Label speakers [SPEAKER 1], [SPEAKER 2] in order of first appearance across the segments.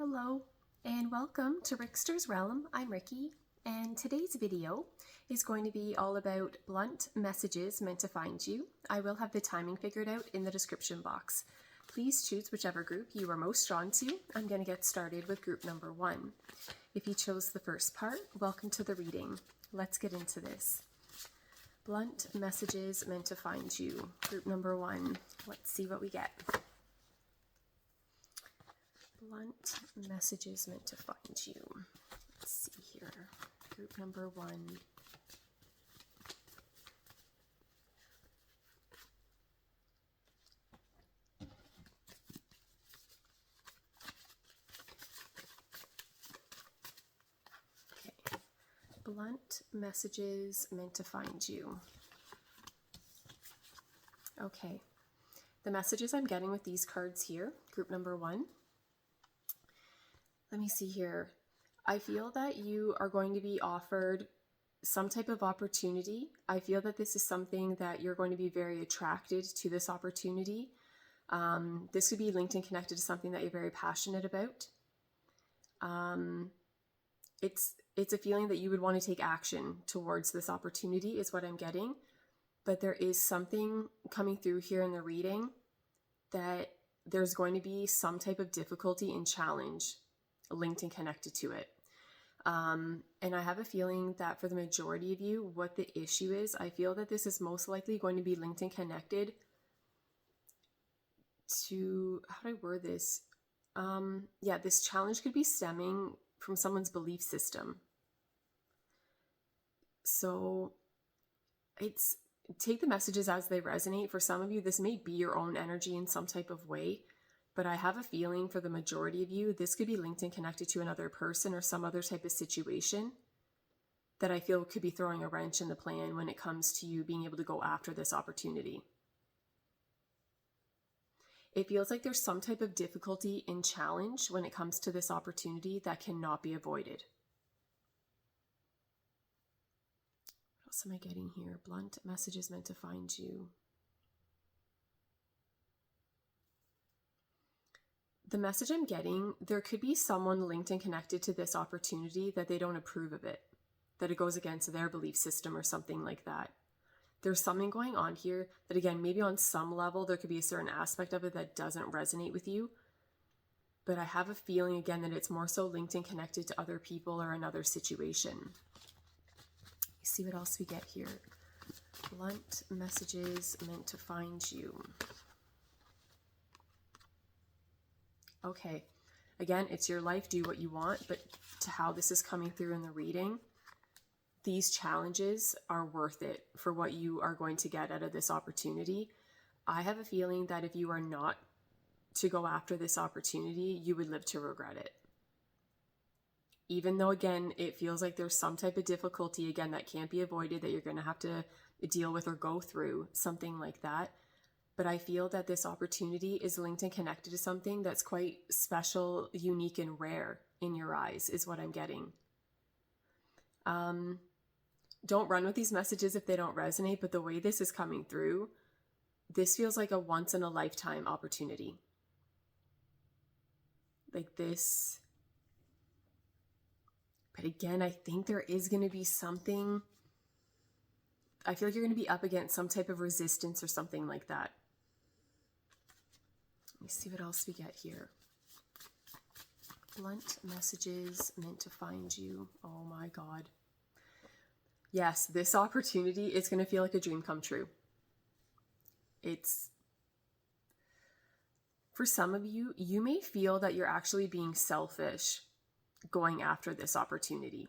[SPEAKER 1] Hello and welcome to Rickster's Realm. I'm Ricky, and today's video is going to be all about blunt messages meant to find you. I will have the timing figured out in the description box. Please choose whichever group you are most drawn to. I'm going to get started with group number 1. If you chose the first part, welcome to the reading. Let's get into this. Blunt messages meant to find you. Group number 1. Let's see what we get. Blunt messages meant to find you. Let's see here. Group number 1. Okay. Blunt messages meant to find you. Okay. The messages I'm getting with these cards here, group number 1. Let me see here. I feel that you are going to be offered some type of opportunity. I feel that this is something that you're going to be very attracted to this opportunity. This could be linked and connected to something that you're very passionate about. It's a feeling that you would want to take action towards this opportunity is what I'm getting. But there is something coming through here in the reading that there's going to be some type of difficulty and challenge linked and connected to it. And I have a feeling that for the majority of you, what the issue is, I feel that this is most likely going to be linked and connected to, how do I word this? This challenge could be stemming from someone's belief system. So take the messages as they resonate. For some of you, this may be your own energy in some type of way. But I have a feeling for the majority of you, this could be linked and connected to another person or some other type of situation that I feel could be throwing a wrench in the plan when it comes to you being able to go after this opportunity. It feels like there's some type of difficulty and challenge when it comes to this opportunity that cannot be avoided. What else am I getting here? Blunt messages meant to find you. The message I'm getting, there could be someone linked and connected to this opportunity that they don't approve of it, that it goes against their belief system or something like that. There's something going on here that, again, maybe on some level, there could be a certain aspect of it that doesn't resonate with you. But I have a feeling, again, that it's more so linked and connected to other people or another situation. You see what else we get here. Blunt messages meant to find you. Okay, again, it's your life, do what you want, but to how this is coming through in the reading, these challenges are worth it for what you are going to get out of this opportunity. I have a feeling that if you are not to go after this opportunity, you would live to regret it. Even though, again, it feels like there's some type of difficulty, again, that can't be avoided, that you're going to have to deal with or go through, something like that. But I feel that this opportunity is linked and connected to something that's quite special, unique, and rare in your eyes, is what I'm getting. Don't run with these messages if they don't resonate, but the way this is coming through, this feels like a once-in-a-lifetime opportunity. Like this. But again, I think there is going to be something. I feel like you're going to be up against some type of resistance or something like that. Let me see what else we get here. Blunt messages meant to find you. Oh my God. Yes, this opportunity is going to feel like a dream come true. For some of you, you may feel that you're actually being selfish going after this opportunity.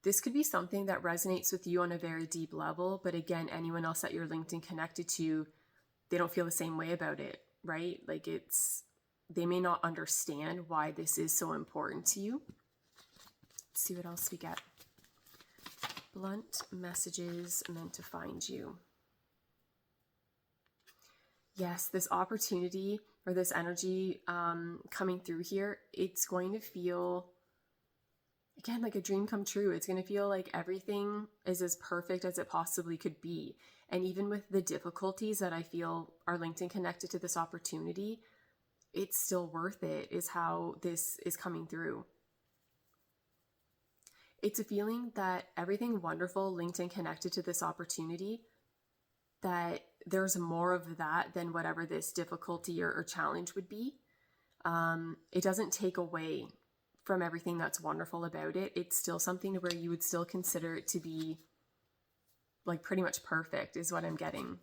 [SPEAKER 1] This could be something that resonates with you on a very deep level, but again, anyone else that you're linked and connected to, they don't feel the same way about it, right? Like they may not understand why this is so important to you. Let's see what else we get. Blunt messages meant to find you. Yes, this opportunity or this energy coming through here, it's going to feel again, like a dream come true. It's going to feel like everything is as perfect as it possibly could be. And even with the difficulties that I feel are linked and connected to this opportunity, it's still worth it, is how this is coming through. It's a feeling that everything wonderful linked and connected to this opportunity, that there's more of that than whatever this difficulty or challenge would be. It doesn't take away from everything that's wonderful about it. It's still something where you would still consider it to be like pretty much perfect, is what I'm getting.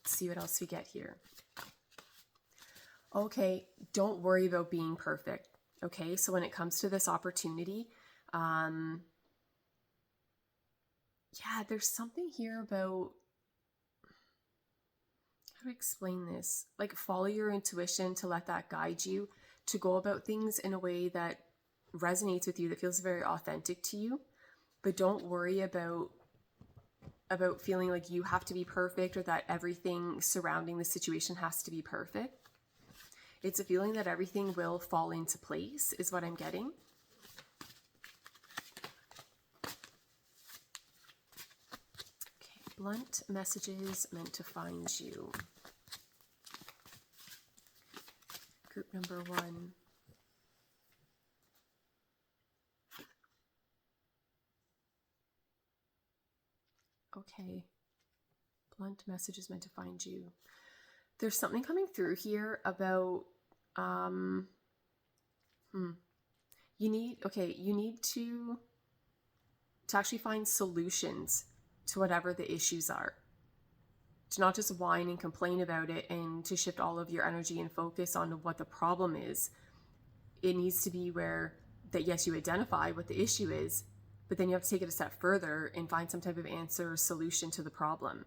[SPEAKER 1] Let's see what else we get here. Okay, don't worry about being perfect. Okay, so when it comes to this opportunity, yeah, there's something here about, how to explain this? Like, follow your intuition, to let that guide you, to go about things in a way that resonates with you, that feels very authentic to you. But don't worry about feeling like you have to be perfect, or that everything surrounding the situation has to be perfect. It's a feeling that everything will fall into place, is what I'm getting. Okay, blunt messages meant to find you. Group number 1. Okay. Blunt messages meant to find you. There's something coming through here about, you need to actually find solutions to whatever the issues are. To not just whine and complain about it, and to shift all of your energy and focus on what the problem is. It needs to be where that, yes, you identify what the issue is, but then you have to take it a step further and find some type of answer or solution to the problem.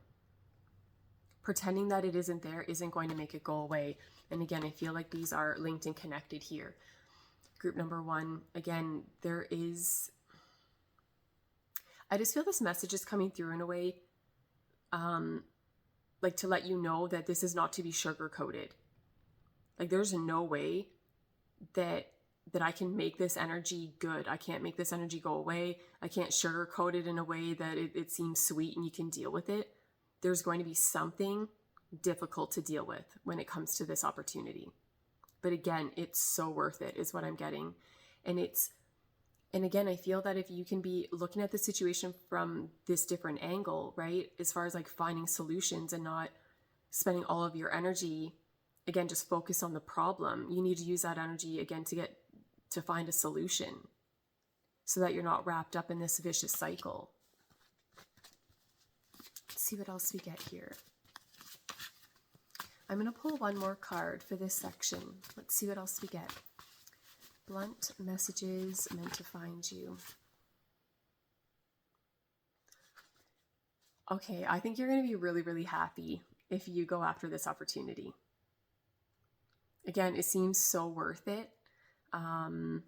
[SPEAKER 1] Pretending that it isn't there isn't going to make it go away. And again, I feel like these are linked and connected here. Group number 1, again, I just feel this message is coming through in a way, like to let you know that this is not to be sugar-coated. Like, there's no way that I can make this energy good. I can't make this energy go away. I can't sugarcoat it in a way that it seems sweet and you can deal with it. There's going to be something difficult to deal with when it comes to this opportunity. But again, it's so worth it, is what I'm getting. And again, I feel that if you can be looking at the situation from this different angle, right? As far as like finding solutions and not spending all of your energy, again, just focus on the problem. You need to use that energy again to find a solution, so that you're not wrapped up in this vicious cycle. Let's see what else we get here. I'm going to pull one more card for this section. Let's see what else we get. Blunt messages meant to find you. Okay, I think you're going to be really, really happy if you go after this opportunity. Again, it seems so worth it. I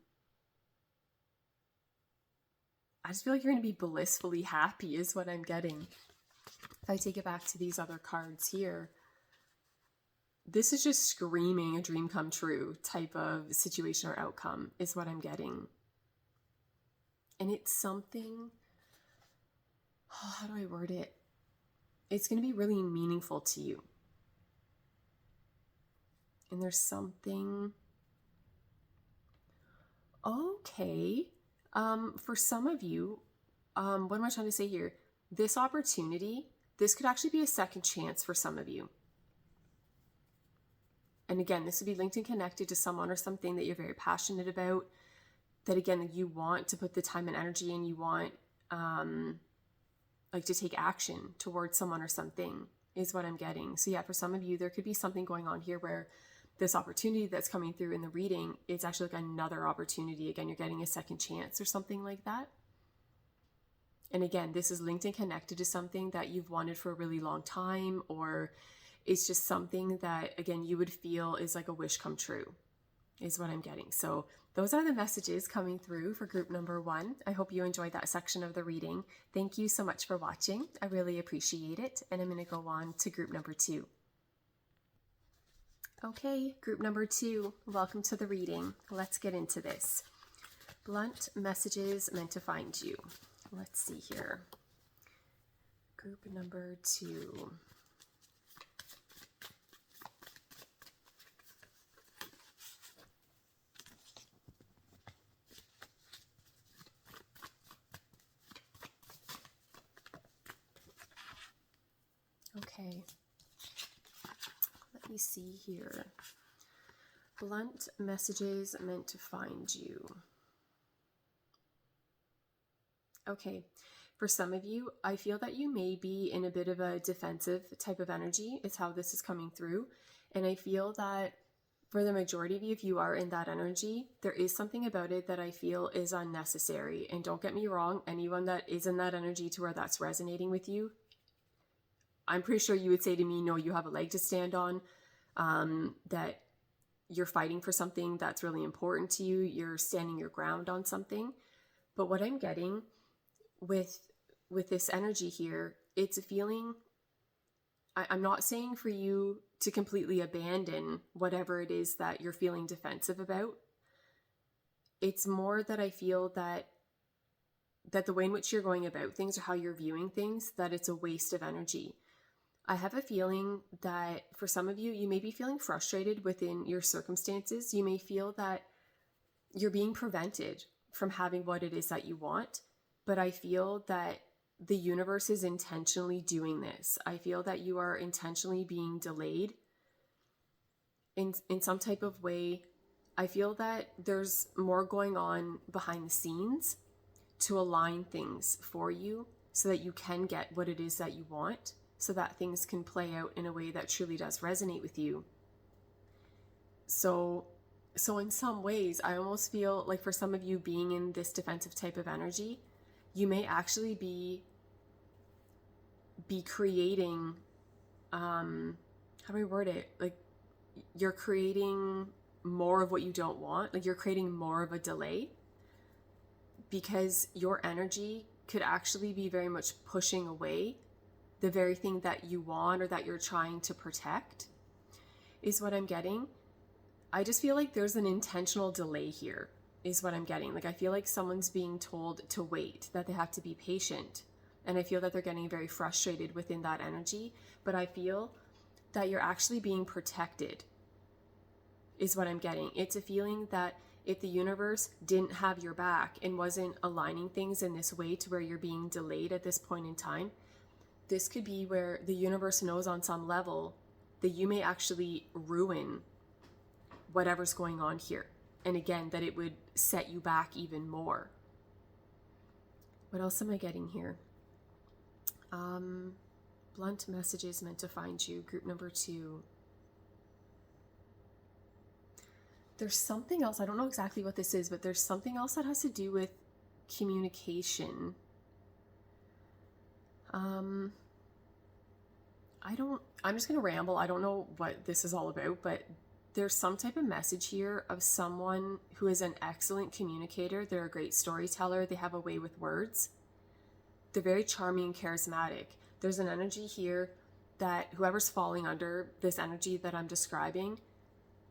[SPEAKER 1] just feel like you're going to be blissfully happy, is what I'm getting. If I take it back to these other cards here, this is just screaming a dream come true type of situation or outcome, is what I'm getting. And it's something, how do I word it? It's going to be really meaningful to you. And there's something, okay, for some of you, what am I trying to say here? This opportunity, this could actually be a second chance for some of you. And again, this would be linked and connected to someone or something that you're very passionate about, that again, you want to put the time and energy in, you want like to take action towards someone or something, is what I'm getting. So yeah, for some of you, there could be something going on here where this opportunity that's coming through in the reading, it's actually like another opportunity. Again, you're getting a second chance or something like that. And again, this is linked and connected to something that you've wanted for a really long time, or it's just something that, again, you would feel is like a wish come true, is what I'm getting. So those are the messages coming through for group number 1. I hope you enjoyed that section of the reading. Thank you so much for watching. I really appreciate it. And I'm going to go on to group number 2. Okay, group number 2, welcome to the reading. Let's get into this. Blunt messages meant to find you. Let's see here. Group number 2. Okay. Let me see here. Blunt messages meant to find you. Okay, for some of you, I feel that you may be in a bit of a defensive type of energy is how this is coming through. And I feel that for the majority of you, if you are in that energy, there is something about it that I feel is unnecessary. And don't get me wrong, anyone that is in that energy to where that's resonating with you, I'm pretty sure you would say to me, no, you have a leg to stand on, that you're fighting for something that's really important to you. You're standing your ground on something. But what I'm getting with this energy here, it's a feeling, I'm not saying for you to completely abandon whatever it is that you're feeling defensive about. It's more that I feel that the way in which you're going about things or how you're viewing things, that it's a waste of energy. I have a feeling that for some of you, you may be feeling frustrated within your circumstances. You may feel that you're being prevented from having what it is that you want. But I feel that the universe is intentionally doing this. I feel that you are intentionally being delayed in some type of way. I feel that there's more going on behind the scenes to align things for you so that you can get what it is that you want, so that things can play out in a way that truly does resonate with you. So in some ways, I almost feel like for some of you being in this defensive type of energy, you may actually be creating, how do I word it? Like you're creating more of what you don't want. Like you're creating more of a delay because your energy could actually be very much pushing away the very thing that you want or that you're trying to protect, is what I'm getting. I just feel like there's an intentional delay here, is what I'm getting. Like I feel like someone's being told to wait, that they have to be patient. And I feel that they're getting very frustrated within that energy. But I feel that you're actually being protected, is what I'm getting. It's a feeling that if the universe didn't have your back and wasn't aligning things in this way to where you're being delayed at this point in time, this could be where the universe knows on some level that you may actually ruin whatever's going on here. And again, that it would set you back even more. What else am I getting here? Blunt messages meant to find you. Group number 2. There's something else. I don't know exactly what this is, but there's something else that has to do with communication. I'm just going to ramble. I don't know what this is all about, but there's some type of message here of someone who is an excellent communicator. They're a great storyteller. They have a way with words. They're very charming and charismatic. There's an energy here that whoever's falling under this energy that I'm describing,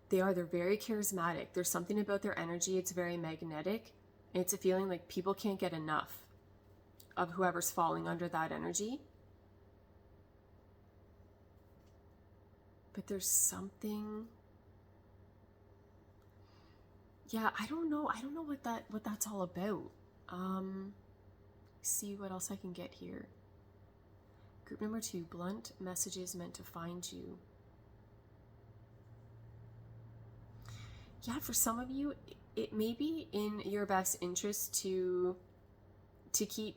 [SPEAKER 1] they're very charismatic. There's something about their energy. It's very magnetic. And it's a feeling like people can't get enough of whoever's falling under that energy. But there's something, yeah, I don't know what that's all about. See what else I can get here. Group number 2, blunt messages meant to find you. Yeah, for some of you, it may be in your best interest to keep,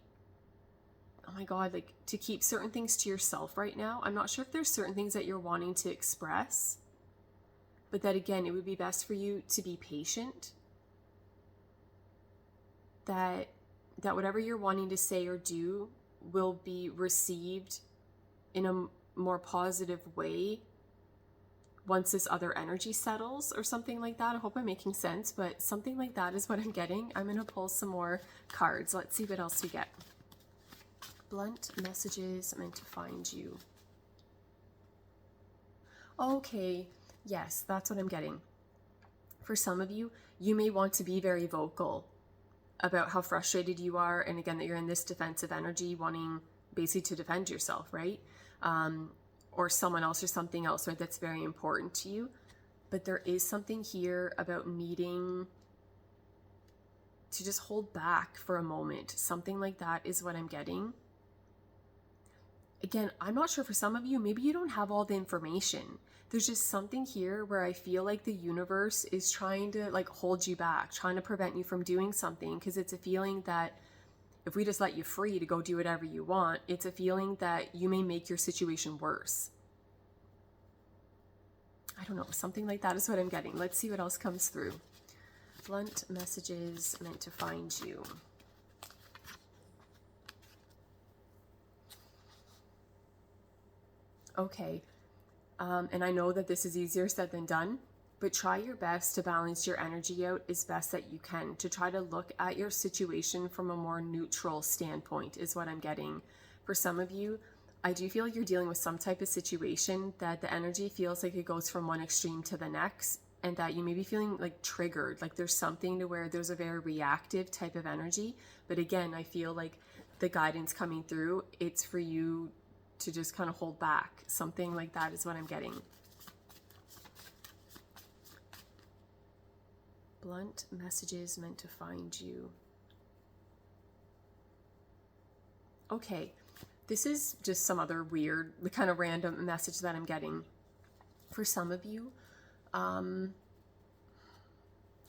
[SPEAKER 1] oh my God, like to keep certain things to yourself right now. I'm not sure if there's certain things that you're wanting to express, but that again, it would be best for you to be patient. That whatever you're wanting to say or do will be received in a more positive way once this other energy settles or something like that. I hope I'm making sense, but something like that is what I'm getting. I'm going to pull some more cards. Let's see what else we get. Blunt messages meant to find you. Okay, yes, that's what I'm getting. For some of you, you may want to be very vocal about how frustrated you are, and again, that you're in this defensive energy, wanting basically to defend yourself, right? Or someone else or something else, right? That's very important to you. But there is something here about needing to just hold back for a moment. Something like that is what I'm getting. Again, I'm not sure, for some of you, maybe you don't have all the information. There's just something here where I feel like the universe is trying to like hold you back, trying to prevent you from doing something, because it's a feeling that if we just let you free to go do whatever you want, it's a feeling that you may make your situation worse. I don't know, something like that is what I'm getting. Let's see what else comes through. Blunt messages meant to find you. Okay, and I know that this is easier said than done, but try your best to balance your energy out as best that you can, to try to look at your situation from a more neutral standpoint is what I'm getting. For some of you, I do feel like you're dealing with some type of situation that the energy feels like it goes from one extreme to the next, and that you may be feeling like triggered, like there's something to where there's a very reactive type of energy. But again, I feel like the guidance coming through, it's for you to just kind of hold back. Something like that is what I'm getting. Blunt messages meant to find you. Okay, this is just some other weird, kind of random message that I'm getting. For some of you,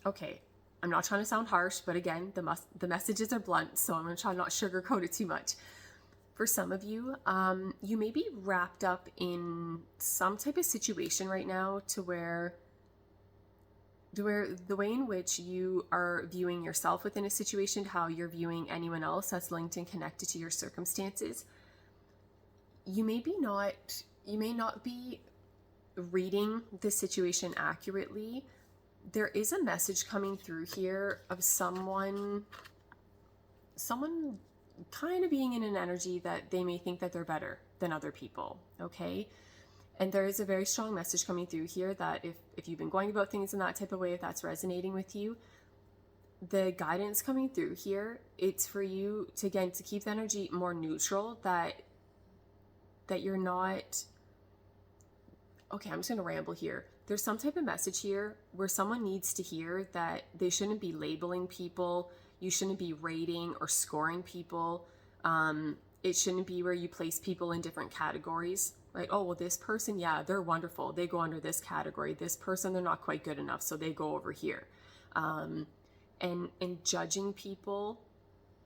[SPEAKER 1] okay, I'm not trying to sound harsh, but again, the messages are blunt, so I'm going to try not sugarcoat it too much. For some of you, you may be wrapped up in some type of situation right now to where the way in which you are viewing yourself within a situation, how you're viewing anyone else that's linked and connected to your circumstances, you may not be reading the situation accurately. There is a message coming through here of someone kind of being in an energy that they may think that they're better than other people, okay? And there is a very strong message coming through here that if you've been going about things in that type of way, if that's resonating with you, the guidance coming through here, it's for you to, again, to keep the energy more neutral, that you're not, okay, I'm just going to ramble here. There's some type of message here where someone needs to hear that they shouldn't be labeling people. You shouldn't be rating or scoring people. It shouldn't be where you place people in different categories. Like, oh, well, this person, yeah, they're wonderful. They go under this category. This person, they're not quite good enough, so they go over here. And judging people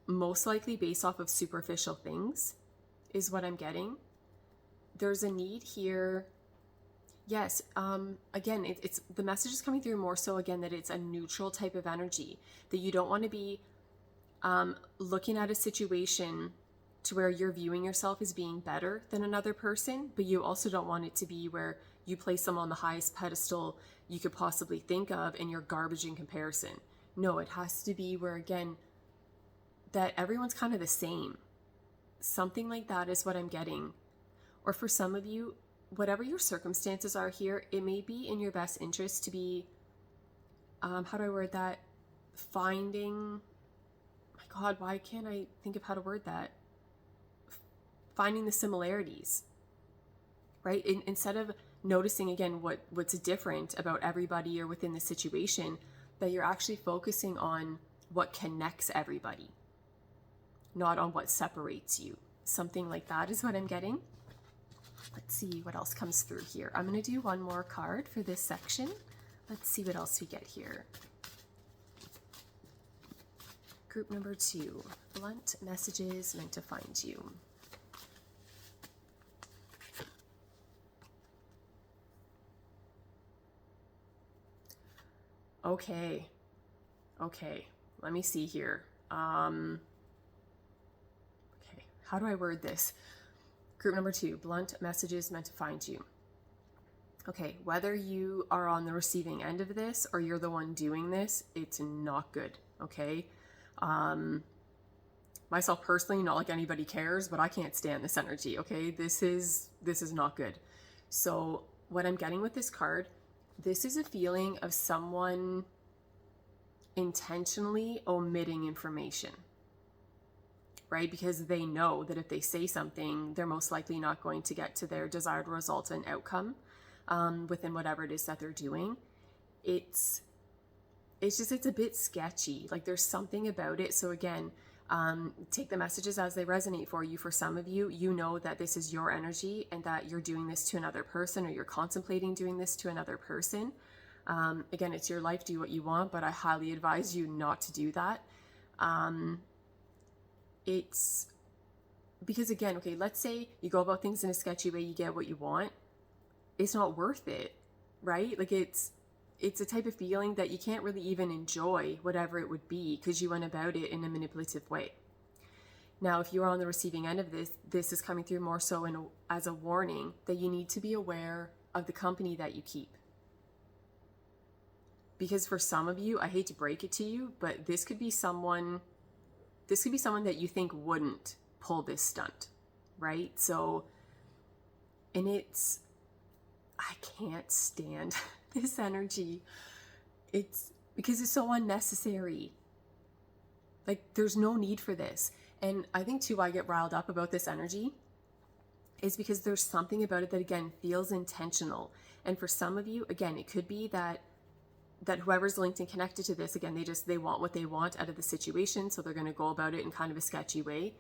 [SPEAKER 1] most likely based off of superficial things is what I'm getting. There's a need here. Yes, again, it's the message is coming through more so, again, that it's a neutral type of energy, that you don't want to be looking at a situation to where you're viewing yourself as being better than another person, but you also don't want it to be where you place them on the highest pedestal you could possibly think of and you're garbage in comparison. No, it has to be where, again, that everyone's kind of the same. Something like that is what I'm getting. Or for some of you, whatever your circumstances are here, it may be in your best interest to be, how do I word that? Finding, my God, why can't I think of how to word that? Finding the similarities, right? Instead of noticing, again, what's different about everybody or within the situation, that you're actually focusing on what connects everybody, not on what separates you. Something like that is what I'm getting. Let's see what else comes through here. I'm going to do one more card for this section. Let's see what else we get here. Group number 2, blunt messages meant to find you. Okay, let me see here. Okay, how do I word this? Group number 2, blunt messages meant to find you. Okay, whether you are on the receiving end of this or you're the one doing this, it's not good, okay? Myself personally, not like anybody cares, but I can't stand this energy, okay? This is not good. So what I'm getting with this card, this is a feeling of someone intentionally omitting information, right? Because they know that if they say something, they're most likely not going to get to their desired result and outcome within whatever it is that they're doing. It's a bit sketchy. Like there's something about it. So again, take the messages as they resonate for you. For some of you, you know that this is your energy and that you're doing this to another person, or you're contemplating doing this to another person. Again, it's your life, do what you want, but I highly advise you not to do that. It's because again, okay, let's say you go about things in a sketchy way, you get what you want. It's not worth it, right? Like it's a type of feeling that you can't really even enjoy whatever it would be because you went about it in a manipulative way. Now, if you're on the receiving end of this is coming through more so as a warning that you need to be aware of the company that you keep. Because for some of you, I hate to break it to you, but this could be someone that you think wouldn't pull this stunt, right? So, and I can't stand this energy. It's because it's so unnecessary. Like there's no need for this. And I think too, why I get riled up about this energy is because there's something about it that again feels intentional. And for some of you, again, it could be that whoever's linked and connected to this, again, they want what they want out of the situation. So they're going to go about it in kind of a sketchy way.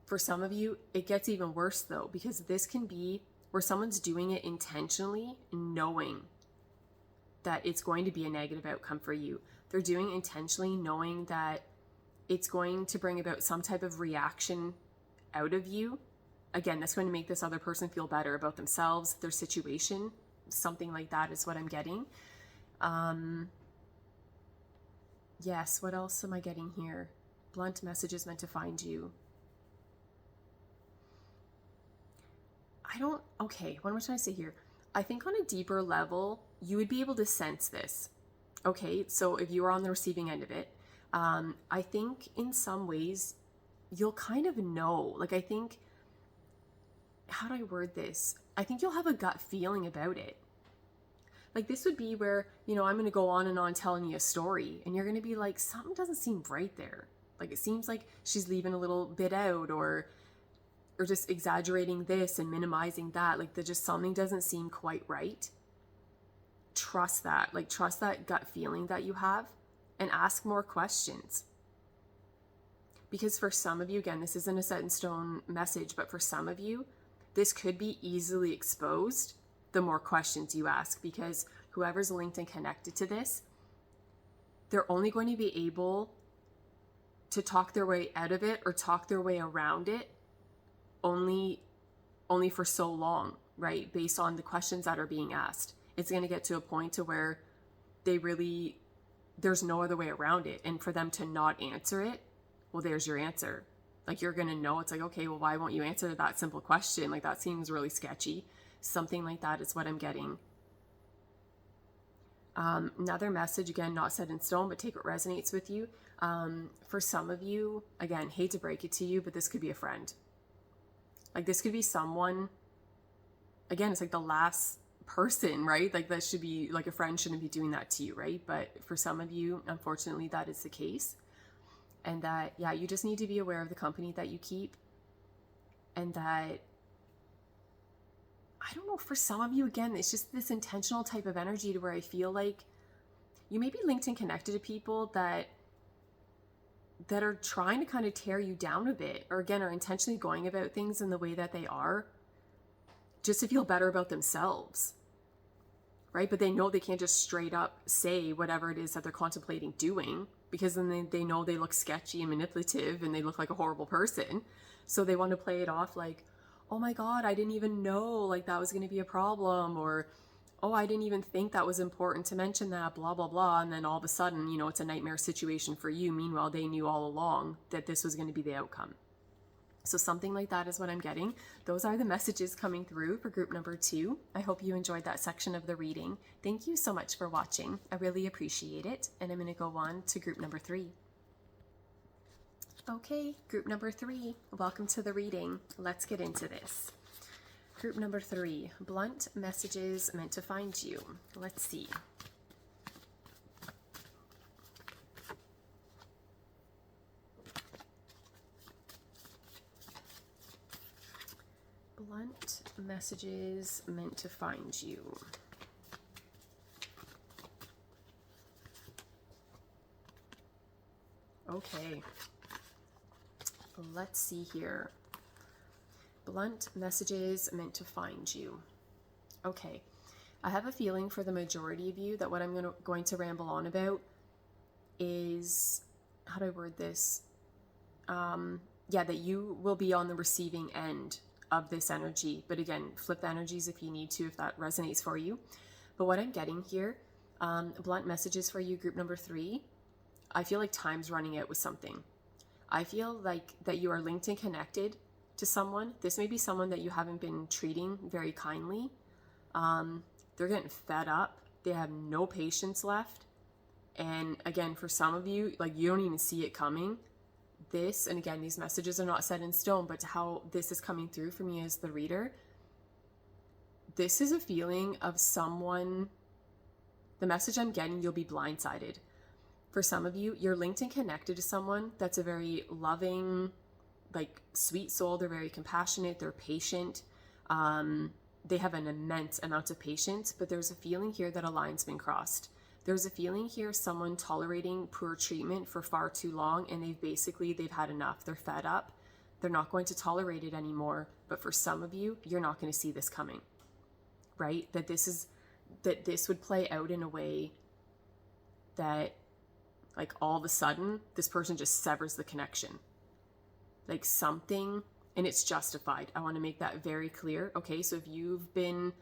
[SPEAKER 1] For some of you, it gets even worse though, because this can be where someone's doing it intentionally, knowing that it's going to be a negative outcome for you. They're doing it intentionally, knowing that it's going to bring about some type of reaction out of you. Again, that's going to make this other person feel better about themselves, their situation. Something like that is what I'm getting. Yes, what else am I getting here? Blunt messages meant to find you. What am I trying to say here? I think on a deeper level, you would be able to sense this. Okay, so if you are on the receiving end of it, I think in some ways you'll kind of know. Like I think, how do I word this? I think you'll have a gut feeling about it. Like this would be where, I'm going to go on and on telling you a story and you're going to be like, something doesn't seem right there. Like it seems like she's leaving a little bit out or just exaggerating this and minimizing that. Like just something doesn't seem quite right. Trust that. Like trust that gut feeling that you have and ask more questions. Because for some of you, again, this isn't a set in stone message, but for some of you, this could be easily exposed the more questions you ask, because whoever's linked and connected to this, they're only going to be able to talk their way out of it or talk their way around it only for so long, right? Based on the questions that are being asked. It's going to get to a point to where there's no other way around it. And for them to not answer it, well, there's your answer. Like you're going to know, it's like, okay, well, why won't you answer that simple question? Like that seems really sketchy. Something like that is what I'm getting. Another message, again, not set in stone, but take what resonates with you. For some of you, again, hate to break it to you, but this could be a friend. Like this could be someone, again, it's like the last person, right? Like that should be, like a friend shouldn't be doing that to you, right? But for some of you, unfortunately, that is the case. And that, yeah, you just need to be aware of the company that you keep. And that, I don't know, for some of you, again, it's just this intentional type of energy to where I feel like you may be linked and connected to people that are trying to kind of tear you down a bit, or again, are intentionally going about things in the way that they are just to feel better about themselves, right? But they know they can't just straight up say whatever it is that they're contemplating doing, because then they know they look sketchy and manipulative and they look like a horrible person. So they want to play it off like, oh my God, I didn't even know like that was going to be a problem, or, oh, I didn't even think that was important to mention that, blah, blah, blah. And then all of a sudden, it's a nightmare situation for you. Meanwhile, they knew all along that this was going to be the outcome. So something like that is what I'm getting. Those are the messages coming through for group number 2. I hope you enjoyed that section of the reading. Thank you so much for watching. I really appreciate it. And I'm going to go on to group number 3. Okay, group number 3, welcome to the reading. Let's get into this. Group number 3, blunt messages meant to find you. Let's see. Blunt messages meant to find you. Okay. Let's see here. Blunt messages meant to find you. Okay. I have a feeling for the majority of you that what I'm going to ramble on about is, how do I word this? That you will be on the receiving end of this energy. But again, flip the energies if you need to, if that resonates for you. But what I'm getting here, blunt messages for you, group number 3. I feel like time's running out with something. I feel like that you are linked and connected to someone. This may be someone that you haven't been treating very kindly. They're getting fed up. They have no patience left. And again, for some of you, like, you don't even see it coming. This, and again, these messages are not set in stone, but how this is coming through for me as the reader, this is a feeling of someone, the message I'm getting, you'll be blindsided. For some of you, you're linked and connected to someone that's a very loving, like, sweet soul. They're very compassionate. They're patient. They have an immense amount of patience, but there's a feeling here that a line's been crossed. There's a feeling here someone tolerating poor treatment for far too long, and they've had enough. They're fed up. They're not going to tolerate it anymore. But for some of you, you're not going to see this coming, right? That this would play out in a way that, like, all of a sudden, this person just severs the connection. Like something, and it's justified. I want to make that very clear. Okay, so if you've been,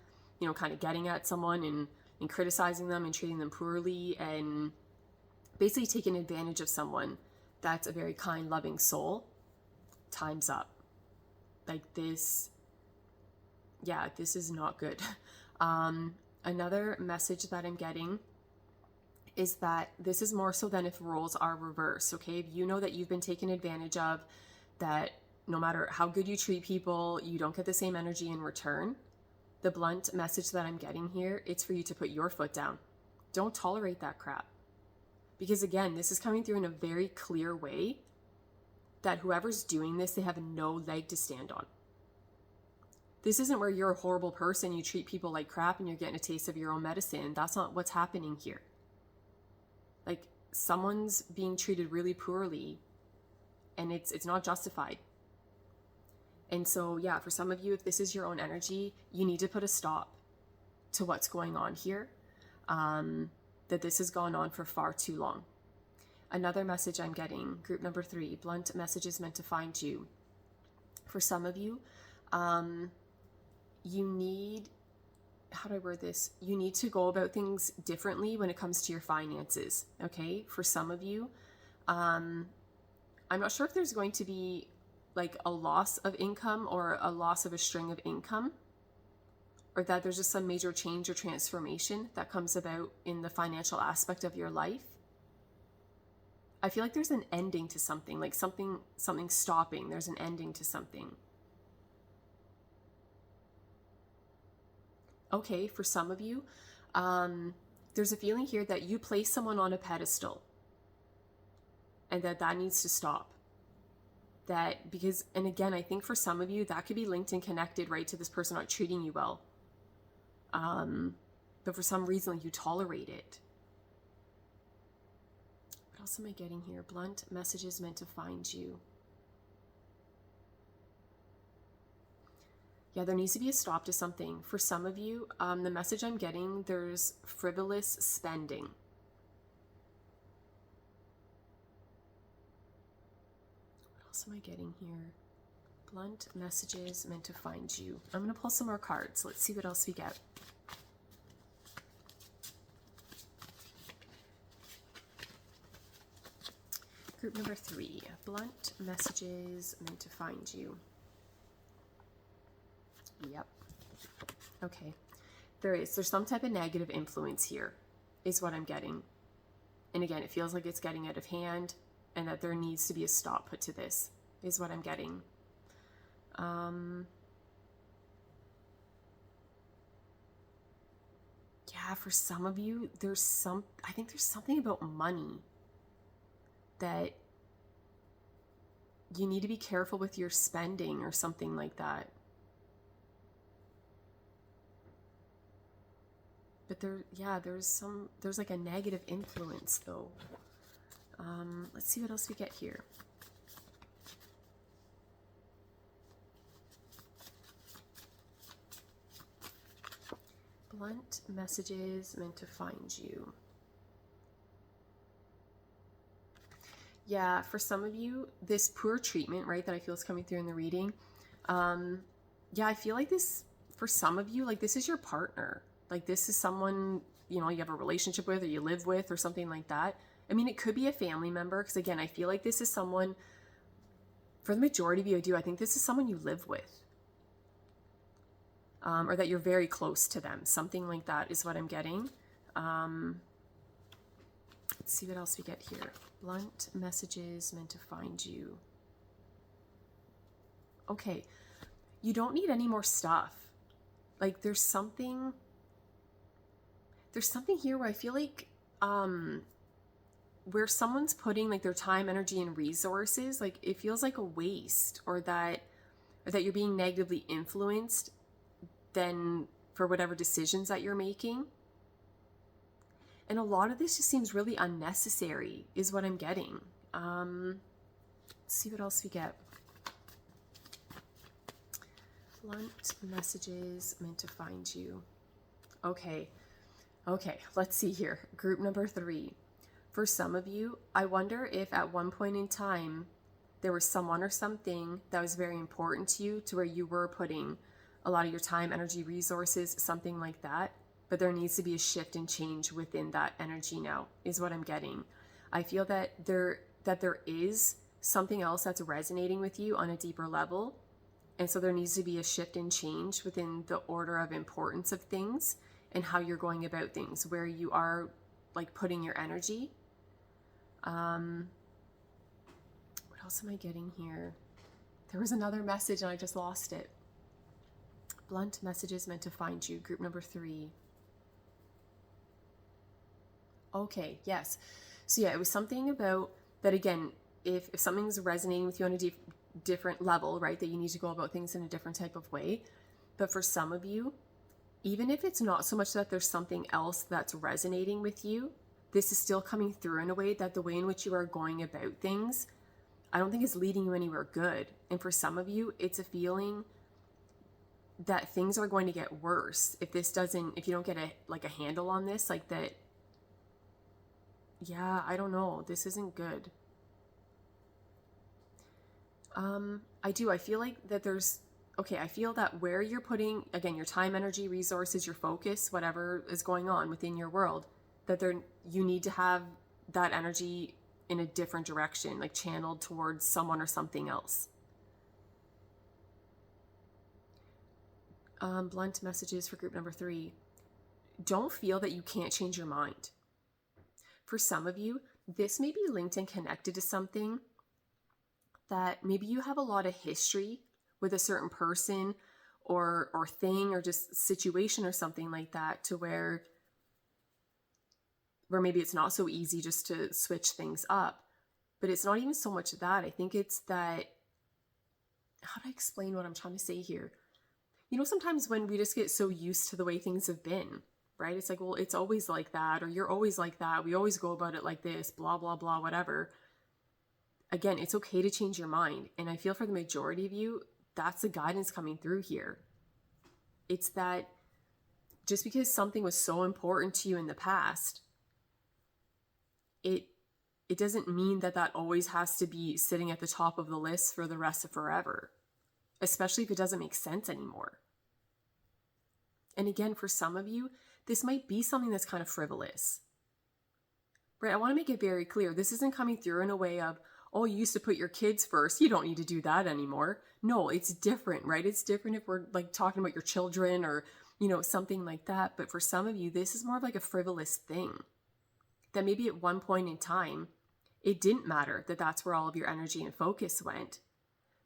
[SPEAKER 1] kind of getting at someone and criticizing them and treating them poorly and basically taking advantage of someone that's a very kind, loving soul, time's up. Like this is not good. Another message that I'm getting is that this is more so than if roles are reversed, okay? If you know that you've been taken advantage of, that no matter how good you treat people, you don't get the same energy in return, the blunt message that I'm getting here, it's for you to put your foot down. Don't tolerate that crap. Because again, this is coming through in a very clear way that whoever's doing this, they have no leg to stand on. This isn't where you're a horrible person, you treat people like crap and you're getting a taste of your own medicine. That's not what's happening here. Like, someone's being treated really poorly and it's not justified. And so, for some of you, if this is your own energy, you need to put a stop to what's going on here, that this has gone on for far too long. Another message I'm getting, group number 3, blunt messages meant to find you. For some of you, you need, how do I word this? You need to go about things differently when it comes to your finances, okay? For some of you, I'm not sure if there's going to be like a loss of income or a loss of a string of income, or that there's just some major change or transformation that comes about in the financial aspect of your life. I feel like there's an ending to something, like something stopping. There's an ending to something. Okay, for some of you, there's a feeling here that you place someone on a pedestal and that needs to stop. And again, I think for some of you, that could be linked and connected, right, to this person not treating you well. But for some reason, you tolerate it. What else am I getting here? Blunt messages meant to find you. Yeah, there needs to be a stop to something. For some of you, the message I'm getting, there's frivolous spending. What else am I getting here? Blunt messages meant to find you. I'm going to pull some more cards. Let's see what else we get. Group number 3, blunt messages meant to find you. Yep. Okay. There's some type of negative influence here, is what I'm getting. And again, it feels like it's getting out of hand and that there needs to be a stop put to this, is what I'm getting. For some of you, I think there's something about money that you need to be careful with your spending or something like that. But there's like a negative influence though. Let's see what else we get here. Blunt messages meant to find you. Yeah, for some of you, this poor treatment, right, that I feel is coming through in the reading. Yeah, I feel like this, for some of you, like this is your partner. Like this is someone, you know, you have a relationship with or you live with or something like that. I mean, it could be a family member because, again, I feel like this is someone, for the majority of you, I think this is someone you live with. Or that you're very close to them. Something like that is what I'm getting. Let's see what else we get here. Blunt messages meant to find you. Okay. You don't need any more stuff. Like there's something here where I feel like where someone's putting like their time, energy, and resources, like it feels like a waste, or that you're being negatively influenced then for whatever decisions that you're making. And a lot of this just seems really unnecessary is what I'm getting. Let's see what else we get. Blunt messages meant to find you. Okay, let's see here. Group number 3. For some of you, I wonder if at one point in time there was someone or something that was very important to you to where you were putting a lot of your time, energy, resources, something like that. But there needs to be a shift and change within that energy now, is what I'm getting. I feel that there is something else that's resonating with you on a deeper level. And so there needs to be a shift and change within the order of importance of things and how you're going about things, where you are like putting your energy. What else am I getting here? There was another message and I just lost it. Blunt messages meant to find you. Group number 3. Okay, yes. So yeah, it was something about that. Again, if something's resonating with you on a different level, right, that you need to go about things in a different type of way. But for some of you, even if it's not so much that there's something else that's resonating with you, this is still coming through in a way that the way in which you are going about things, I don't think is leading you anywhere good. And for some of you, it's a feeling that things are going to get worse if you don't get a handle on this, like that. Yeah, I don't know. This isn't good. I feel like that I feel that where you're putting, again, your time, energy, resources, your focus, whatever is going on within your world, that you need to have that energy in a different direction, like channeled towards someone or something else. Blunt messages for group number 3. Don't feel that you can't change your mind. For some of you, this may be linked and connected to something that maybe you have a lot of history with a certain person or thing or just situation or something like that, to where maybe it's not so easy just to switch things up. But it's not even so much that. I think it's that, how do I explain what I'm trying to say here? You know, sometimes when we just get so used to the way things have been, right? It's like, well, it's always like that, or you're always like that. We always go about it like this, blah, blah, blah, whatever. Again, it's okay to change your mind. And I feel for the majority of you, that's the guidance coming through here. It's that just because something was so important to you in the past, it doesn't mean that always has to be sitting at the top of the list for the rest of forever, especially if it doesn't make sense anymore. And again, for some of you, this might be something that's kind of frivolous, right? I want to make it very clear. This isn't coming through in a way of, oh, you used to put your kids first, you don't need to do that anymore. No, it's different, right? It's different if we're like talking about your children or, you know, something like that. But for some of you, this is more of like a frivolous thing that maybe at one point in time, it didn't matter that that's where all of your energy and focus went.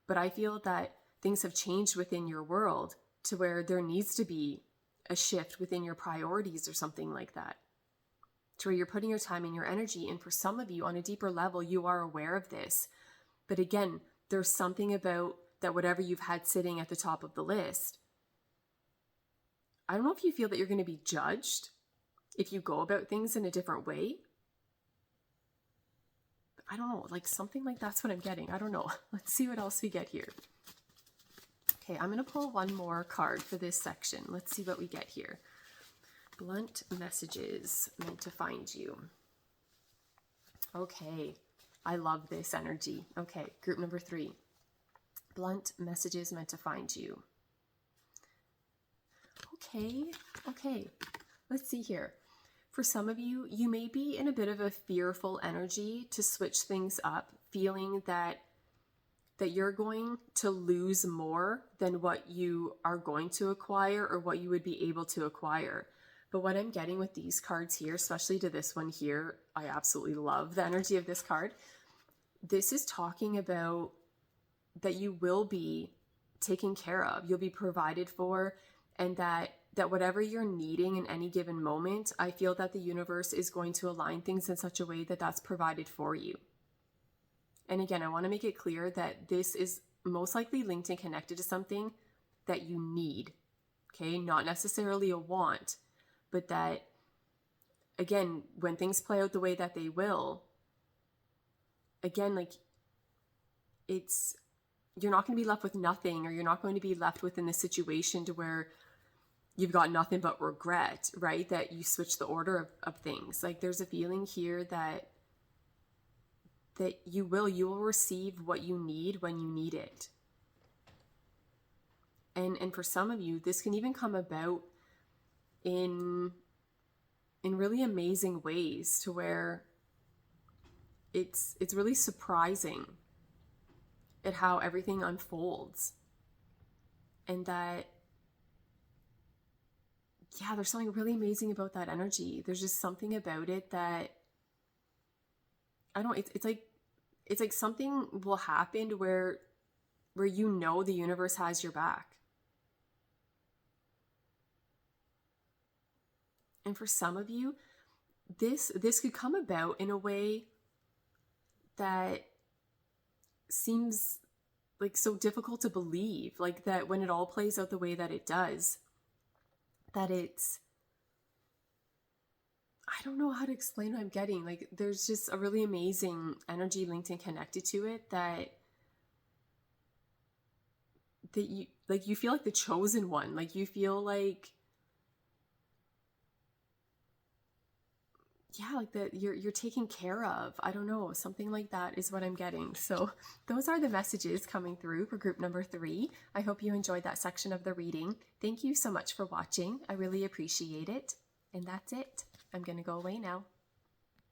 [SPEAKER 1] But I feel that things have changed within your world to where there needs to be a shift within your priorities or something like that, to where you're putting your time and your energy. And for some of you on a deeper level, you are aware of this. But again, there's something about that, whatever you've had sitting at the top of the list, I don't know if you feel that you're going to be judged if you go about things in a different way. I don't know, like something like that's what I'm getting. I don't know. Let's see what else we get here. Okay, I'm going to pull one more card for this section. Let's see what we get here. Blunt messages meant to find you. Okay, I love this energy. Okay, group number 3. Blunt messages meant to find you. Okay, let's see here. For some of you, you may be in a bit of a fearful energy to switch things up, feeling that you're going to lose more than what you are going to acquire or what you would be able to acquire. But what I'm getting with these cards here, especially to this one here, I absolutely love the energy of this card. This is talking about that you will be taken care of, you'll be provided for, and that whatever you're needing in any given moment, I feel that the universe is going to align things in such a way that that's provided for you. And again, I want to make it clear that this is most likely linked and connected to something that you need, okay? Not necessarily a want, but that, again, when things play out the way that they will, again, like you're not going to be left with nothing, or you're not going to be left within the situation to where you've got nothing but regret, right? That you switch the order of things. Like there's a feeling here that you will receive what you need when you need it. And for some of you, this can even come about in really amazing ways, to where it's really surprising at how everything unfolds. And that, yeah, there's something really amazing about that energy. There's just something about it that, I don't, it's like something will happen to where you know the universe has your back. And for some of you, this could come about in a way that seems like so difficult to believe, like that when it all plays out the way that it does, that I don't know how to explain what I'm getting. Like there's just a really amazing energy linked and connected to it that you feel like the chosen one. Like you feel like, yeah, like that you're taken care of. I don't know, something like that is what I'm getting. So those are the messages coming through for group number 3. I hope you enjoyed that section of the reading. Thank you so much for watching. I really appreciate it. And that's it. I'm going to go away now.